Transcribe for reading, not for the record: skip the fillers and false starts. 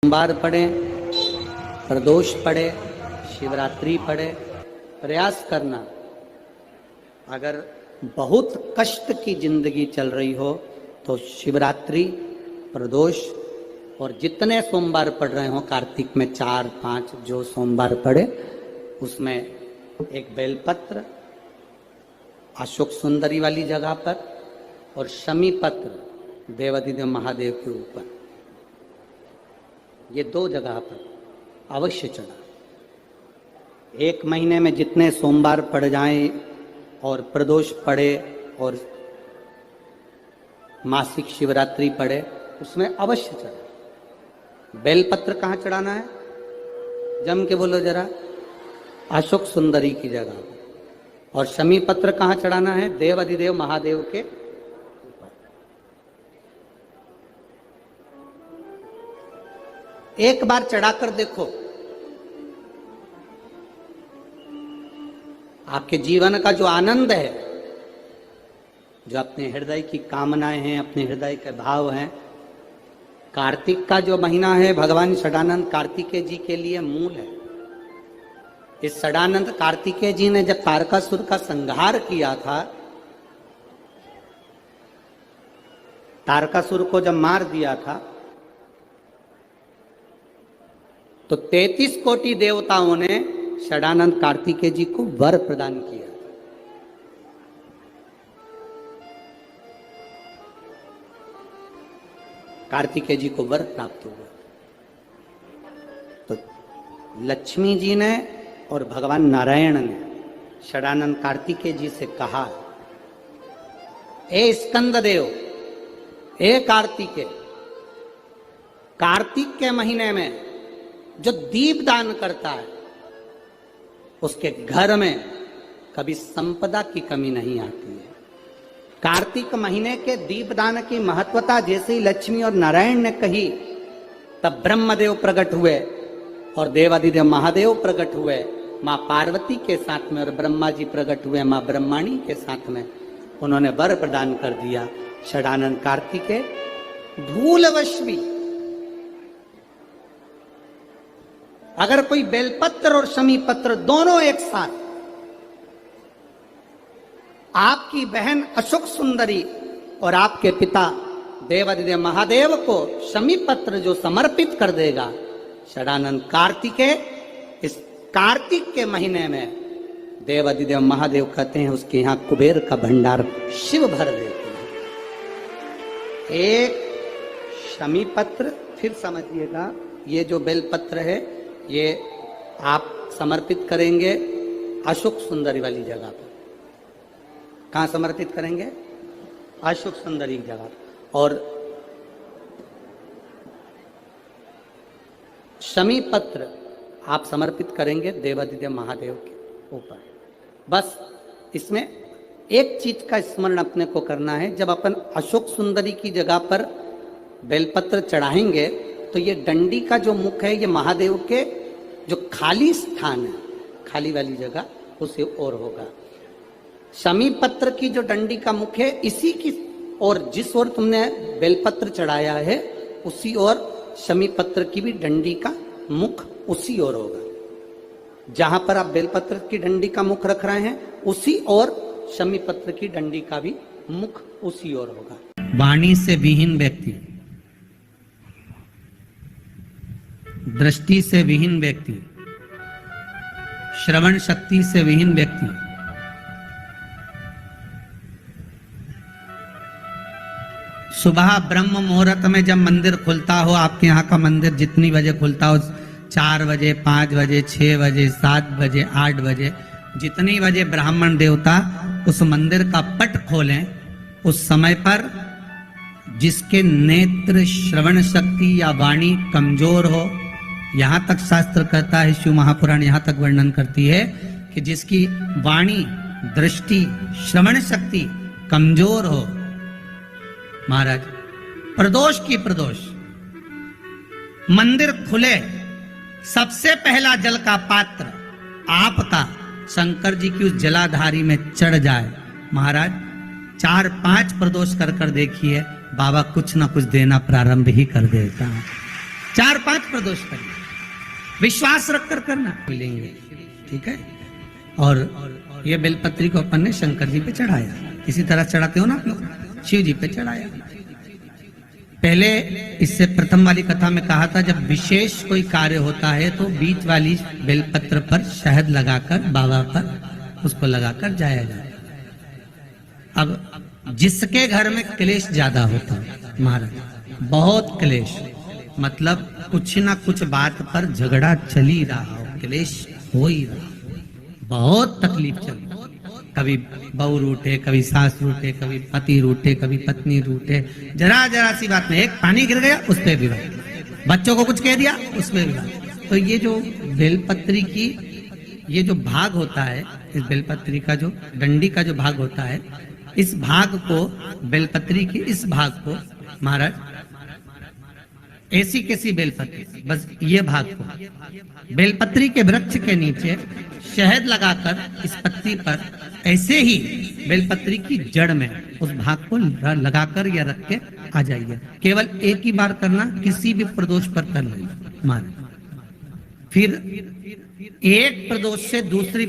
सोमवार पढ़े, प्रदोष पढ़े, शिवरात्रि पढ़े, प्रयास करना। अगर बहुत कष्ट की जिंदगी चल रही हो तो शिवरात्रि, प्रदोष और जितने सोमवार पढ़ रहे हो, कार्तिक में 4-5 जो सोमवार पढ़े, उसमें एक बेलपत्र अशोक सुंदरी वाली जगह पर और शमी पत्र देवाधिदेव महादेव के ऊपर, ये 2 जगह पर अवश्य चढ़ा। 1 महीने में जितने सोमवार पड़ जाएं और प्रदोष पड़े और मासिक शिवरात्रि पड़े, उसमें अवश्य चढ़ा। बेलपत्र कहाँ चढ़ाना है? जम के बोलो जरा। अशोक सुंदरी की जगह पर। और शमी पत्र कहाँ चढ़ाना है? देवाधिदेव महादेव के ऊपर। एक बार चढ़ाकर देखो, आपके जीवन का जो आनंद है, जो अपने हृदय की कामनाएं हैं, अपने हृदय के भाव हैं, कार्तिक का जो महीना है भगवान षडानंद कार्तिकेय जी के लिए मूल है। इस षडानंद कार्तिकेय जी ने जब तारकासुर का संहार किया था, तारकासुर को जब मार दिया था, तो 33 कोटि देवताओं ने षडानंद कार्तिकेय जी को वर प्रदान किया। कार्तिकेय जी को वर प्राप्त हुआ। तो लक्ष्मी जी ने और भगवान नारायण ने षडानंद कार्तिकेय जी से कहा, ए स्कंददेव, ए कार्तिकेय, कार्तिक के महीने में जो दीप दान करता है उसके घर में कभी संपदा की कमी नहीं आती है। कार्तिक महीने के दीपदान की महत्वता जैसे ही लक्ष्मी और नारायण ने कही, तब ब्रह्मदेव प्रकट हुए और देवाधिदेव महादेव प्रकट हुए मां पार्वती के साथ में, और ब्रह्मा जी प्रकट हुए मां ब्रह्माणी के साथ में। उन्होंने वर प्रदान कर दिया। षडानंद कार्तिकेय भूलवश भी अगर कोई बेलपत्र और शमी पत्र दोनों एक साथ आपकी बहन अशोक सुंदरी और आपके पिता देवाधिदेव महादेव को शमी पत्र जो समर्पित कर देगा, षडानंद कार्तिकेय इस कार्तिक के महीने में देवाधिदेव महादेव कहते हैं उसके यहां कुबेर का भंडार शिव भर देते हैं। एक शमी पत्र, फिर समझिएगा, ये जो बेलपत्र है ये आप समर्पित करेंगे अशोक सुंदरी वाली जगह पर। कहां समर्पित करेंगे? अशोक सुंदरी की जगह। और शमी पत्र आप समर्पित करेंगे देवाधिदेव महादेव के ऊपर। बस इसमें एक चीज का स्मरण अपने को करना है, जब अपन अशोक सुंदरी की जगह पर बेलपत्र चढ़ाएंगे तो ये डंडी का जो मुख है ये महादेव के जो खाली स्थान है, खाली वाली जगह, उसे ओर होगा। शमी पत्र की जो डंडी का मुख है, इसी की और जिस ओर तुमने बेलपत्र चढ़ाया है उसी ओर शमी पत्र की भी डंडी का मुख उसी ओर होगा। जहां पर आप बेलपत्र की डंडी का मुख रख रहे हैं उसी ओर शमी पत्र की डंडी का भी मुख उसी ओर होगा। वाणी से विहीन व्यक्ति, दृष्टि से विहीन व्यक्ति, श्रवण शक्ति से विहीन व्यक्ति, सुबह ब्रह्म मुहूर्त में जब मंदिर खुलता हो, आपके यहाँ का मंदिर जितनी बजे खुलता हो, 4 बजे, 5 बजे, 6 बजे, 7 बजे, 8 बजे, जितनी बजे ब्राह्मण देवता उस मंदिर का पट खोलें, उस समय पर जिसके नेत्र, श्रवण शक्ति या वाणी कमजोर हो, यहां तक शास्त्र कहता है, शिव महापुराण यहां तक वर्णन करती है कि जिसकी वाणी, दृष्टि, श्रवण शक्ति कमजोर हो, महाराज प्रदोष की प्रदोष मंदिर खुले, सबसे पहला जल का पात्र आपका शंकर जी की उस जलाधारी में चढ़ जाए, महाराज 4-5 प्रदोष कर देखिए, बाबा कुछ ना कुछ देना प्रारंभ ही कर देता है। 4-5 5 प्रदोष करिए, विश्वास रखकर करना, मिलेंगे। ठीक है। और ये बेलपत्री को अपन ने शंकर जी पे चढ़ाया, इसी तरह चढ़ाते हो ना आप लोग, शिव जी पे चढ़ाया। पहले इससे प्रथम वाली कथा में कहा था, जब विशेष कोई कार्य होता है तो बीच वाली बेलपत्र पर शहद लगाकर बाबा पर उसको लगाकर जाया जाए। अब जिसके घर में क्लेश ज्यादा होता है महाराज, बहुत क्लेश, मतलब कुछ ना कुछ बात पर झगड़ा चल ही रहा हो, क्लेश हो ही रहा, बहुत तकलीफ चल रही, कभी बहू रूठे, कभी सास रूठे, कभी पति रूठे, कभी पत्नी रूठे, जरा जरा सी बात में एक पानी गिर गया उस पर विवाद, बच्चों को कुछ कह दिया उसमें विवाद। तो ये जो बेलपत्री की ये जो भाग होता है, इस बेलपत्री का जो डंडी का जो भाग होता है, इस भाग को, बेलपत्री के इस भाग को महाराज, ऐसी कैसी बेलपत्री, बस ये भाग को बेलपत्री के वृक्ष के नीचे शहद लगाकर इस पत्ती पर ऐसे ही बेलपत्री की जड़ में उस भाग को लगाकर या रख के आ जाइए। केवल एक ही बार करना, किसी भी प्रदोष पर कर लेना महाराज। फिर एक प्रदोष से दूसरी